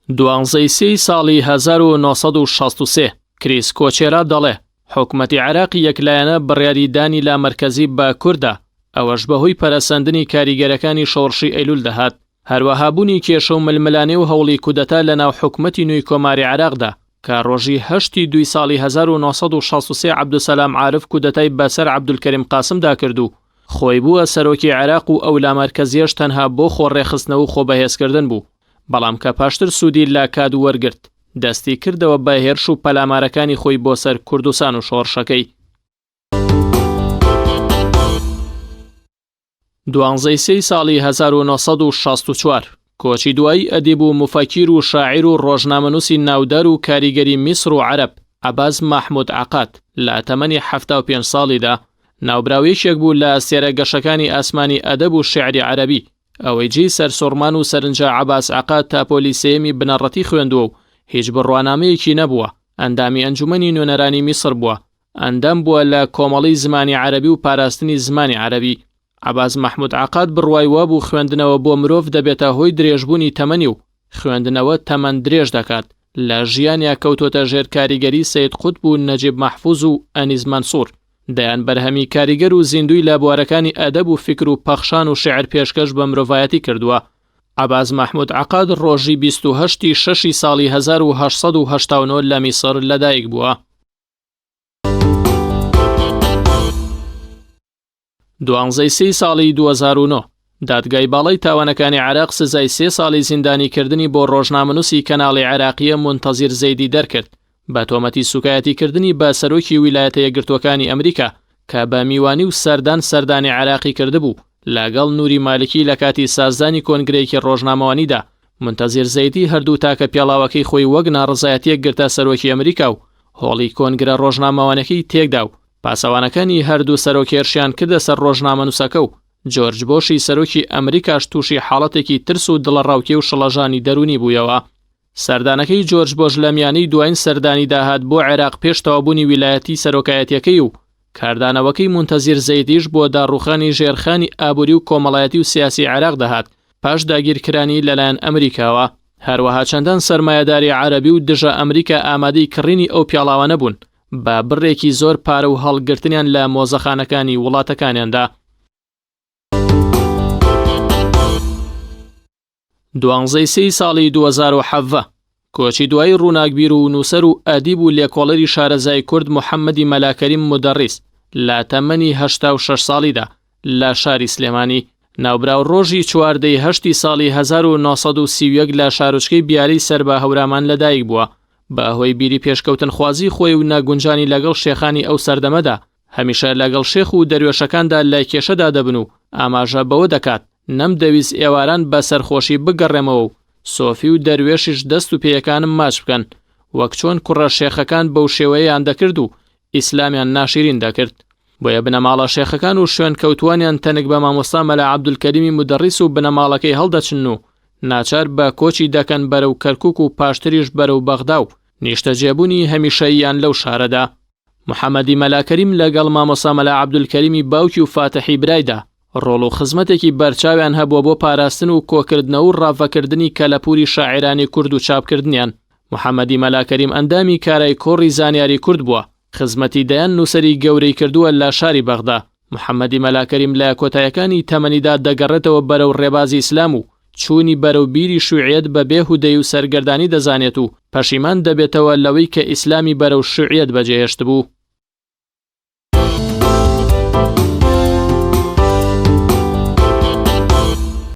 12 ساڵی 1963 کریس کۆچێرا دەڵێ حکومەتی عێراق یەکلایەنە بڕیاریدانی لا مەرکەزی بە کووردا، ئەوەش بەهۆی پەرەسەندنی کاریگەرەکانی شۆڕشی ئەیلول دەهات. هەروەها بوونی کێشە و ململانێ و هەوڵی کودەتا لەناو حکومەتی نوێی کۆماری عێراقدا کە ڕۆژی 8 دوای ساڵی 1963 عەبدولسەلام عارف کودەتای بەسەر عەبدولکەریم قاسمدا کرد و خۆی بووە سەرۆکی عێراق و ئەو لا مەرکەزیەش تەنها بۆ خۆڕێخستنەوە و خۆبەهێزکردن بوو. بەڵام کە پاشتر سوودی لا کاد و وەرگرت، دەستی کردەوە بە هێرش و پەلامارەکانی خۆی بۆ سەر کوردستان و شۆڕشەکەی. 12 ساڵی 1964 کۆچی دوایی ئەدیب و مفەکیر و شاعیر و ڕۆژنامەنووسی ناودار و کاریگەری میسر و عەرەب عەباس مەحموود عەقاد لە تەمەنی 75 ساڵیدا ناوبراویەکێک بوو لە ئەستێرە گەشەکانی ئاسمانی ئەدەب و شیعری عەرەبی. ئەوەی جێی سەرسوڕمان و سەرنجە عەباس عەقاد تا پۆلیسێمی بنەڕەتی خوێندووە و هیچ بڕوانامەیەکی نەبووە. ئەندامی ئەنجومەنی نوێنەرانی میسر بووە، ئەندام بووە لە کۆمەڵی زمانی عەرەبی و پاراستنی زمانی عەرەبی. عەباس مەحموود عەقاد بڕوای وابوو خوێندنەوە بۆ مرۆڤ دەبێتە هۆی درێژبوونی تەمەنی و خوێندنەوە تەمەن درێژ دەکات. لە ژیانیا کەوتۆتە ژێر کاریگەری سەید قوتب و نەجیب مەحفوظ و ئەنیز مەنسوور. دەیان بەرهەمی کاریگەر و زیندوی لە بوارەکانی ئەدەب و فکر و پەخشان و شیعر پێشکەش بە مرۆڤایەتی کردووە. عەباس مەحموود عەقاد ڕۆژی 28 شەشی ساڵی 1889 لە میسر لەدایک بووە. 12 ساڵی 2009 دادگای باڵای تاوانەکانی عێراق سزای 3 ساڵی زیندانیکردنی بۆ ڕۆژنامەنووسی کەناڵی عێراقیە مونتەزیر زەیدی دەرکرد بە تۆمەتی سوکایەتیکردنی بە سەرۆکی ویلایەتە یەکگرتووەکانی ئەمریکا کە بە میوانی و سەردانی عێراقی کردبوو لەگەڵ نووری مالکی لە کاتی سازدانی کۆنگرەیەکی ڕۆژنامەوانیدا. مونتەزیر زەیدی هەردوو تاکە پێڵاوەکەی خۆی وەک ناڕزایەتیەک گرتە سەرۆکی ئەمریکا و هۆڵی کۆنگرە ڕۆژنامەوانەکەی تێکدا و پاسەوانەکانی هەردوو سەرۆکێرشیان کردە سەر ڕۆژنامەنووسەکە و جۆرج بۆشی سەرۆکی ئەمریکاش تووشی حاڵەتێکی ترس و دڵەڕاوکێ و شڵەژانی دەرونی بوویەوە. سەردانەکەی جۆرج بۆش لە میانەی دوایین سەردانی داهات بۆ عێراق پێش تەوابوونی ویلایەتی سەرۆکایەتیەکەی و کاردانەوەکەی مونتەزیر زەیدیش بۆ داڕوخانی ژێرخانی ئابووری و کۆمەڵایەتی و سیاسی عێراق دەهات پاش داگیرکرانی لەلایەن ئەمریکاوە. هەروەها چەندان سەرمایەداری عەرەبی و دژە ئەمریکا ئامادەی کڕینی ئەو پیاڵاوانە بوون بە بڕێکی زۆر پارە و هەڵگرتنیان لە مۆزەخانەکانی وڵاتەکانیاندا. 12 ساڵی 2007 کۆچی دوای ڕووناکبیر و نووسەر و ئەدیب و لێکۆڵەری شارەزای کورد محەممەدی مەلاکەریم مدەڕیس لە تەمەنی 86 ساڵیدا لە شاری سلێمانی ناوبراو ڕۆژی 14 ساڵی 1931 لە شارۆچکەی بیاری سەر بە هەورامان لەدایک بووە. بە هۆی بیری پێشکەوتن خوازی خۆی و ناگونجانی لەگەڵ شێخانی ئەو سەردەمەدا هەمیشە لەگەڵ شێخ و دەروێشەکاندا لای کێشەدا دەبن و ئاماژە بەوە دەکات نەمدەویست ئێواران بە سەرخۆشی بگەڕێمەوە و سۆفی و دەروێشیش دەست و پێیەکانم ماچ بکەن، وەک چۆن کوڕە شێخەکان بەو شێوەیەیان دەکرد و ئیسلامیان ناشرین دەکرد. بۆیە بنەماڵە شێخەکان و شوێن کەوتوانیان تەنک بە مامۆستا مەلا عەبدولکەریمی مدەڕیس و بنەماڵەکەی هەڵدەچن و ناچار بە کۆچی دەکەن بەرەو کەرکووک و پاشتریش بەرەو بەغدا و نیشتەجێبوونی هەمیشەییان لەو شارەدا. محەممەدی مەلاکەریم لەگەڵ مامۆستا مەلا عەبدولکەریمی باوکی و فاتحی برایدا ڕۆڵ و خزمەتێکی بەرچاویان هەبووە بۆ پاراستن و کۆکردنەوە و ڕاڤەکردنی کەلەپوری شاعیرانی کورد و چاپکردنیان. محەممەدی مەلاکەریم ئەندامی کارای کۆڕی زانیاری کورد بووە، خزمەتی دەیان نووسەری گەورەی کردووە لە شاری بەغدا. محەممەدی مەلاکەریم لە کۆتایەکانی تەمەنیدا دەگەڕێتەوە بەرەو ڕێبازی ئیسلام و چوونی بەرەو بیری شوعیەت بە بێهودەی و سەرگەردانی دەزانێت و پەشیمان دەبێتەوە لەوەی کە ئیسلامی بەرەو شوعیەت بەجێهێشت بوو.